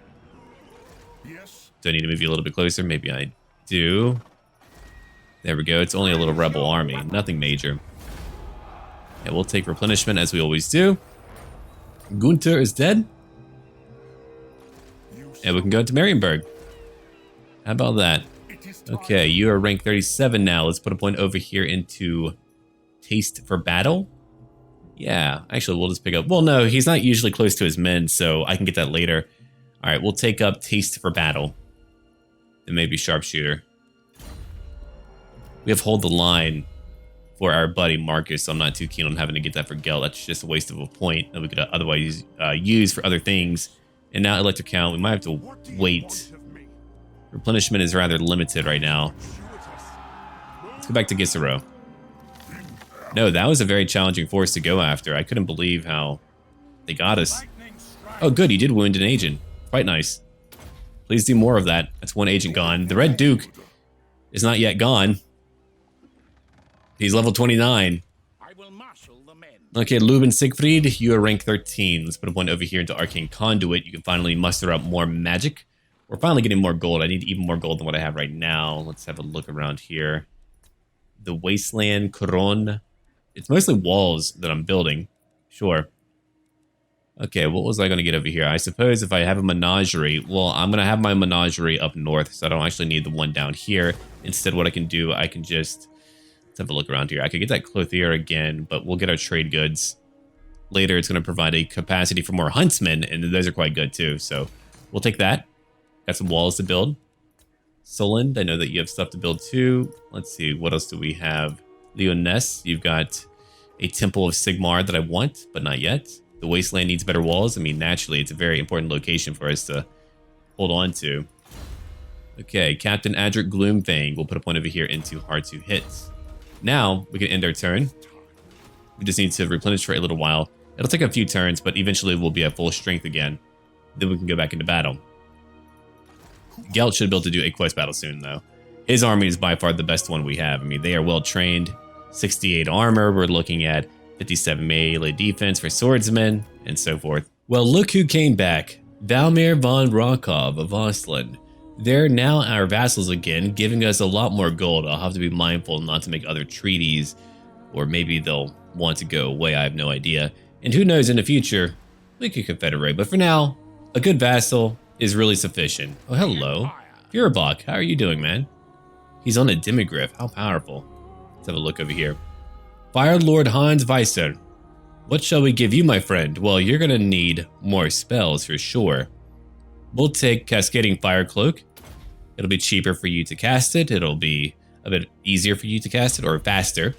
Do I need to move you a little bit closer? Maybe I do. There we go. It's only a little rebel army. Nothing major. Yeah, we'll take replenishment as we always do. Gunther is dead. And we can go to Marienburg. How about that? Okay, you are rank 37 now. Let's put a point over here into Taste for Battle. Yeah, actually, we'll just pick up... Well, no, he's not usually close to his men, so I can get that later. All right, we'll take up Taste for Battle. Then maybe Sharpshooter. We have Hold the Line for our buddy Marcus, so I'm not too keen on having to get that for Gelt. That's just a waste of a point that we could otherwise use for other things. And now Electric Count, we might have to wait. Replenishment is rather limited right now. Let's go back to Gisero. No, that was a very challenging force to go after. I couldn't believe how they got us. Oh, good, he did wound an agent. Quite nice. Please do more of that. That's one agent gone. The Red Duke is not yet gone. He's level 29. I will marshal the men. Okay, Lubin Siegfried, you are rank 13. Let's put a point over here into Arcane Conduit. You can finally muster up more magic. We're finally getting more gold. I need even more gold than what I have right now. Let's have a look around here. The Wasteland Coron. It's mostly walls that I'm building. Sure. Okay, what was I going to get over here? I suppose if I have a menagerie, well, I'm going to have my menagerie up north, so I don't actually need the one down here. Instead, what I can do, I can just... Let's have a look around here. I could get that clothier again, but we'll get our trade goods. Later, it's going to provide a capacity for more huntsmen, and those are quite good too, so we'll take that. Got some walls to build. Solend, I know that you have stuff to build too. Let's see, what else do we have? Leoness, you've got a Temple of Sigmar that I want, but not yet. The Wasteland needs better walls. I mean, naturally, it's a very important location for us to hold on to. Okay, Captain Adric Gloomfang. We'll put a point over here into hard to hit. Now, we can end our turn. We just need to replenish for a little while. It'll take a few turns, but eventually we'll be at full strength again. Then we can go back into battle. Gelt should be able to do a quest battle soon, though. His army is by far the best one we have. I mean, they are well trained. 68 armor. We're looking at 57 melee defense for swordsmen, and so forth. Well, look who came back. Valmir von Rokov of Ostland. They're now our vassals again, giving us a lot more gold. I'll have to be mindful not to make other treaties, or maybe they'll want to go away, I have no idea. And who knows, in the future, we could confederate. But for now, a good vassal is really sufficient. Oh, hello. Furibok, how are you doing, man? He's on a demigryph. How powerful. Let's have a look over here. Fire Lord Hans Weiser. What shall we give you, my friend? Well, you're going to need more spells for sure. We'll take Cascading Fire Cloak. It'll be cheaper for you to cast it. It'll be a bit easier for you to cast it, or faster.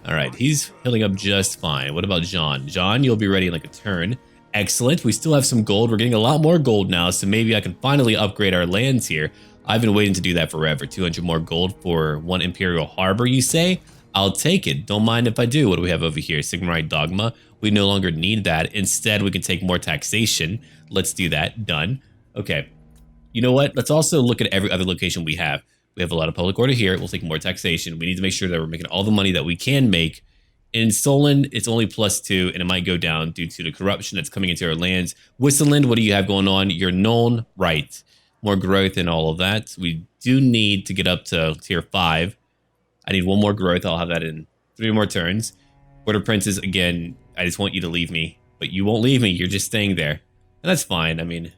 All right, he's healing up just fine. What about John? John, you'll be ready in like a turn. Excellent. We still have some gold. We're getting a lot more gold now, so maybe I can finally upgrade our lands here. I've been waiting to do that forever. 200 more gold for one Imperial Harbor, you say? I'll take it. Don't mind if I do. What do we have over here? Sigmarite Dogma. We no longer need that. Instead, we can take more taxation. Let's do that. Done. Okay. You know what? Let's also look at every other location we have. We have a lot of public order here. We'll take more taxation. We need to make sure that we're making all the money that we can make. In Solon, it's only +2, and it might go down due to the corruption that's coming into our lands. Whistleland, what do you have going on? You're known, right? More growth and all of that. We do need to get up to tier 5. I need one more growth. I'll have that in 3 more turns. Border Princes, again, I just want you to leave me. But you won't leave me. You're just staying there. And that's fine. I mean,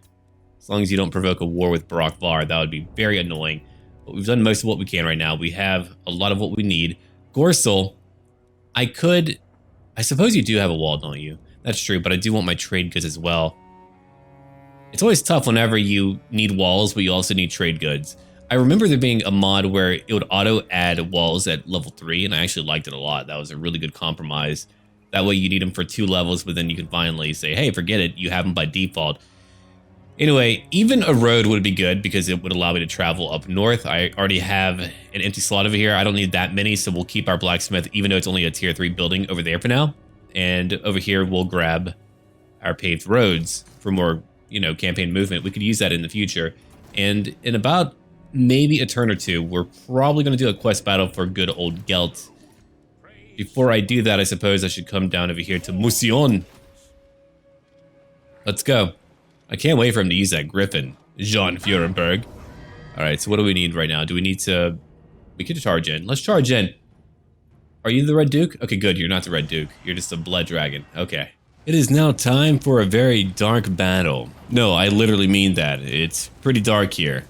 as long as you don't provoke a war with Barak Var, that would be very annoying. But we've done most of what we can right now. We have a lot of what we need. Gorsel, I suppose you do have a wall, don't you? That's true, but I do want my trade goods as well. It's always tough whenever you need walls, but you also need trade goods. I remember there being a mod where it would auto add walls at level 3, and I actually liked it a lot. That was a really good compromise. That way you need them for 2 levels, but then you can finally say, hey, forget it, you have them by default. Anyway, even a road would be good because it would allow me to travel up north. I already have an empty slot over here. I don't need that many, so we'll keep our blacksmith, even though it's only a tier 3 building over there for now. And over here, we'll grab our paved roads for more, campaign movement. We could use that in the future. And in about maybe a turn or 2, we're probably going to do a quest battle for good old Gelt. Before I do that, I suppose I should come down over here to Musion. Let's go. I can't wait for him to use that griffin, Jean Furenberg. All right, so what do we need right now? Do we need to... We could charge in. Let's charge in. Are you the Red Duke? Okay, good. You're not the Red Duke. You're just a blood dragon. Okay. It is now time for a very dark battle. No, I literally mean that. It's pretty dark here.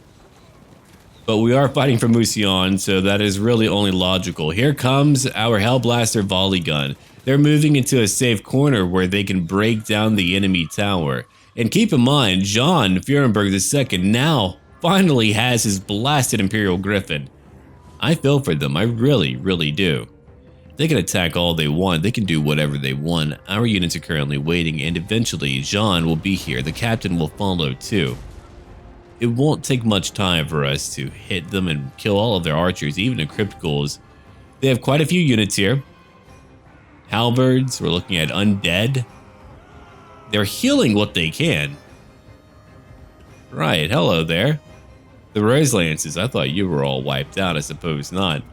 But we are fighting for Musion, so that is really only logical. Here comes our Hellblaster volley gun. They're moving into a safe corner where they can break down the enemy tower. And keep in mind, John Feurenberg II now finally has his blasted Imperial Griffin. I feel for them, I really, really do. They can attack all they want, they can do whatever they want. Our units are currently waiting, and eventually Jean will be here. The captain will follow too. It won't take much time for us to hit them and kill all of their archers, even the crypticals. They have quite a few units here. Halberds, we're looking at undead. They're healing what they can. Right, hello there. The Rose Lances, I thought you were all wiped out, I suppose not.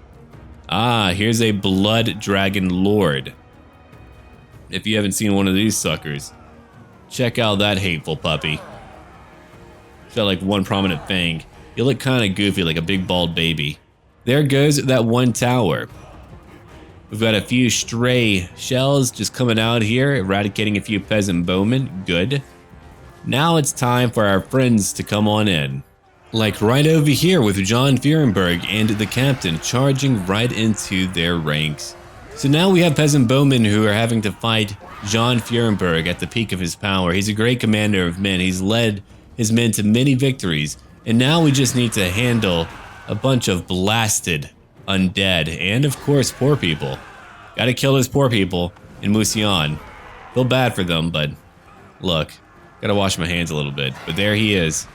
Ah, here's a Blood Dragon Lord. If you haven't seen one of these suckers, check out that hateful puppy. It's got like one prominent fang. You look kind of goofy, like a big bald baby. There goes that one tower. We've got a few stray shells just coming out here, eradicating a few peasant bowmen. Good. Now it's time for our friends to come on in. Like right over here with John Feurenberg and the captain charging right into their ranks. So now we have peasant bowmen who are having to fight John Feurenberg at the peak of his power. He's a great commander of men. He's led his men to many victories. And now we just need to handle a bunch of blasted undead and of course poor people. Gotta kill those poor people in Musion. Feel bad for them, but look, gotta wash my hands a little bit. But there he is.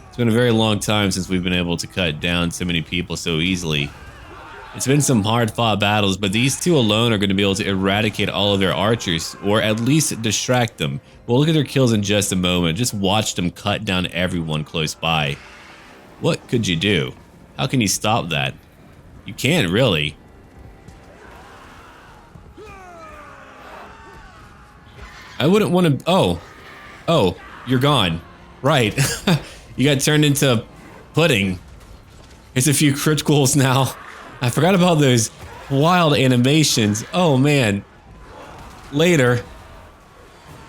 It's been a very long time since we've been able to cut down so many people so easily. It's been some hard fought battles, but these two alone are going to be able to eradicate all of their archers, or at least distract them. We'll look at their kills in just a moment. Just watch them cut down everyone close by. What could you do? How can you stop that? You can't really. I wouldn't want to... Oh, you're gone. Right. You got turned into pudding. There's a few criticals now. I forgot about those wild animations. Oh man. Later.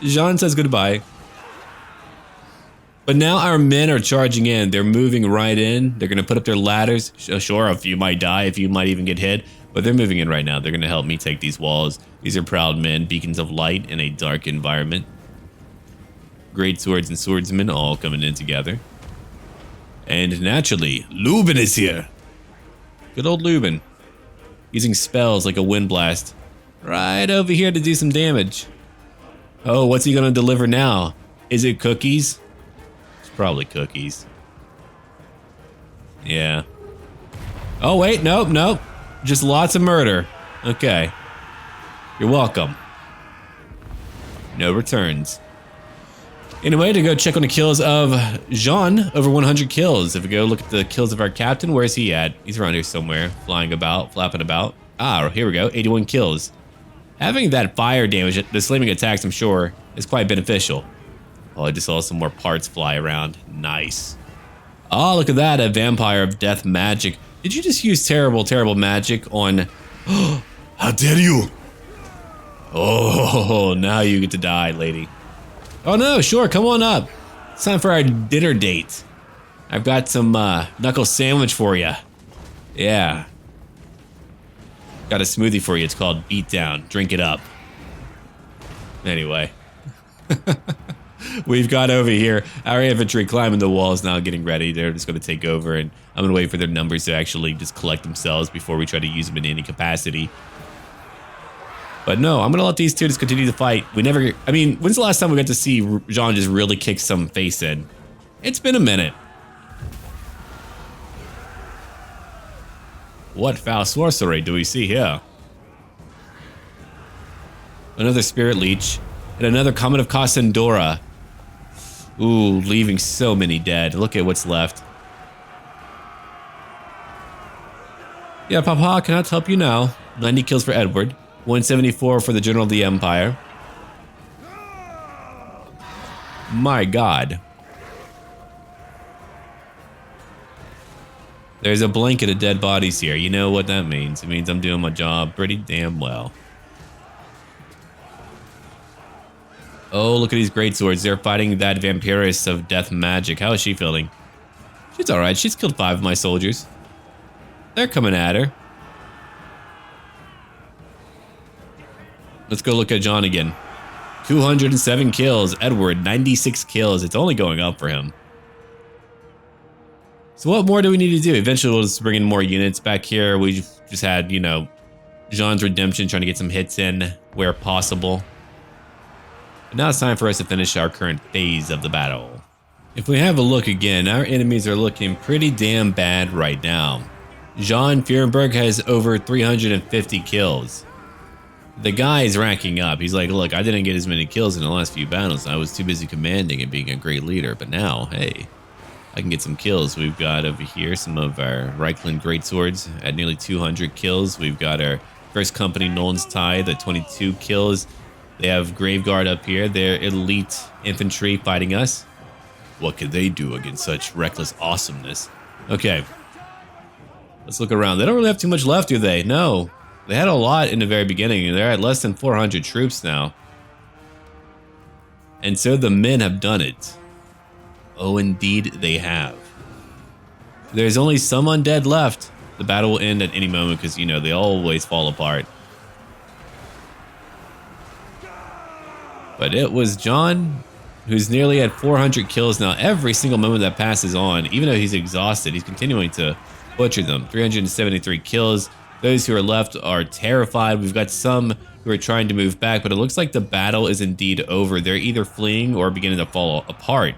Jean says goodbye. But now our men are charging in. They're moving right in. They're going to put up their ladders. Sure, a few might die, a few might even get hit. But they're moving in right now. They're going to help me take these walls. These are proud men, beacons of light in a dark environment. Great swords and swordsmen all coming in together. And naturally, Lubin is here. Good old Lubin. Using spells like a wind blast. Right over here to do some damage. Oh, what's he gonna deliver now? Is it cookies? It's probably cookies. Yeah. Oh wait, nope. Just lots of murder. Okay. You're welcome. No returns. Anyway, to go check on the kills of Jean, over 100 kills. If we go look at the kills of our captain, where's he at? He's around here somewhere, flying about, flapping about. Ah, here we go, 81 kills. Having that fire damage, the slamming attacks, I'm sure, is quite beneficial. Oh, I just saw some more parts fly around. Nice. Oh, look at that, a vampire of death magic. Did you just use terrible, terrible magic on... How dare you! Oh, now you get to die, lady. Oh no, sure, come on up. It's time for our dinner date. I've got some knuckle sandwich for you. Yeah. Got a smoothie for you, it's called Beatdown. Drink it up. Anyway. We've got over here, our infantry climbing the walls now, getting ready. They're just going to take over, and I'm going to wait for their numbers to actually just collect themselves before we try to use them in any capacity. But no, I'm going to let these two just continue to fight. We never... I mean, when's the last time we got to see Jean just really kick some face in? It's been a minute. What foul sorcery do we see here? Another Spirit Leech. And another Comet of Cassandora. Ooh, leaving so many dead. Look at what's left. Yeah, Papa, cannot help you now. 90 kills for Edward. 174 for the General of the Empire. My God. There's a blanket of dead bodies here. You know what that means. It means I'm doing my job pretty damn well. Oh, look at these great swords. They're fighting that vampiress of death magic. How is she feeling? She's alright. She's killed 5 of my soldiers. They're coming at her. Let's go look at John again. 207 kills. Edward, 96 kills. It's only going up for him. So what more do we need to do? Eventually we'll just bring in more units back here. We just had, you know, Jean's redemption, trying to get some hits in where possible. But now it's time for us to finish our current phase of the battle. If we have a look again, our enemies are looking pretty damn bad right now. Jean Fierenberg has over 350 kills. The guy is racking up. He's like, look, I didn't get as many kills in the last few battles. I was too busy commanding and being a great leader. But now, hey, I can get some kills. We've got over here some of our Reichland Greatswords at nearly 200 kills. We've got our First Company Nolan's Tithe at 22 kills. They have Graveguard up here. They're elite infantry fighting us. What could they do against such reckless awesomeness? Okay. Let's look around. They don't really have too much left, do they? No. They had a lot in the very beginning, and they're at less than 400 troops now. And so the men have done it. Oh, indeed they have. There's only some undead left. The battle will end at any moment because, you know, they always fall apart. But it was John, who's nearly at 400 kills now. Every single moment that passes on, even though he's exhausted, he's continuing to butcher them. 373 kills. Those who are left are terrified. We've got some who are trying to move back, but it looks like the battle is indeed over. They're either fleeing or beginning to fall apart.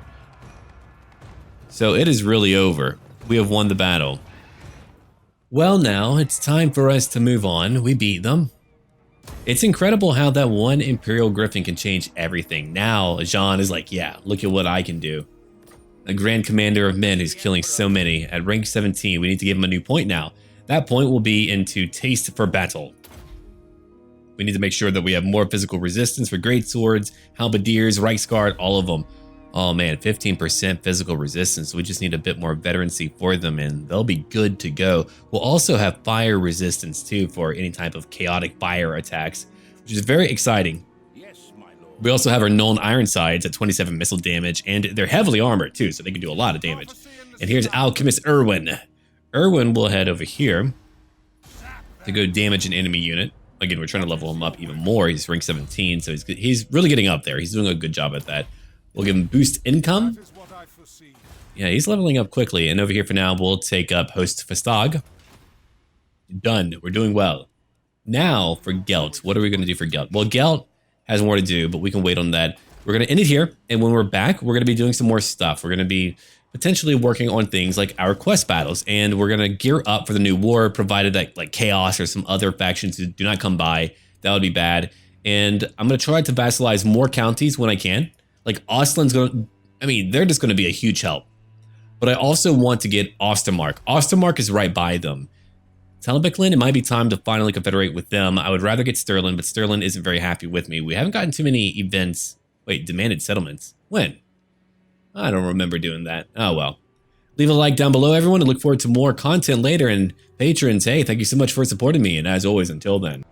So it is really over. We have won the battle. Well, now it's time for us to move on. We beat them. It's incredible how that one Imperial Griffin can change everything. Now, Jean is like, yeah, look at what I can do. A Grand Commander of Men who's killing so many. At rank 17, we need to give him a new point now. That point will be into Taste for Battle. We need to make sure that we have more physical resistance for Greatswords, Halberdiers, Reichsguard, all of them. Oh man, 15% physical resistance. We just need a bit more veterancy for them and they'll be good to go. We'll also have fire resistance too for any type of chaotic fire attacks, which is very exciting. Yes, my lord. We also have our Nuln Ironsides at 27 missile damage, and they're heavily armored too, so they can do a lot of damage. And here's Alchemist Erwin. Erwin will head over here to go damage an enemy unit. Again, we're trying to level him up even more. He's rank 17, so he's really getting up there. He's doing a good job at that. We'll give him boost income. Yeah, he's leveling up quickly. And over here for now, we'll take up Host Fastag. Done. We're doing well. Now for Gelt. What are we going to do for Gelt? Well, Gelt has more to do, but we can wait on that. We're going to end it here. And when we're back, we're going to be doing some more stuff. We're going to be potentially working on things like our quest battles. And we're going to gear up for the new war, provided that like Chaos or some other factions do not come by. That would be bad. And I'm going to try to vassalize more counties when I can. Like Ostland's going, I mean, they're just going to be a huge help. But I also want to get Ostermark. Ostermark is right by them. Telebecklin, it might be time to finally confederate with them. I would rather get Stirland, but Stirland isn't very happy with me. We haven't gotten too many events. Wait, demanded settlements. When? I don't remember doing that. Oh, well. Leave a like down below, everyone, and look forward to more content later. And patrons, hey, thank you so much for supporting me. And as always, until then.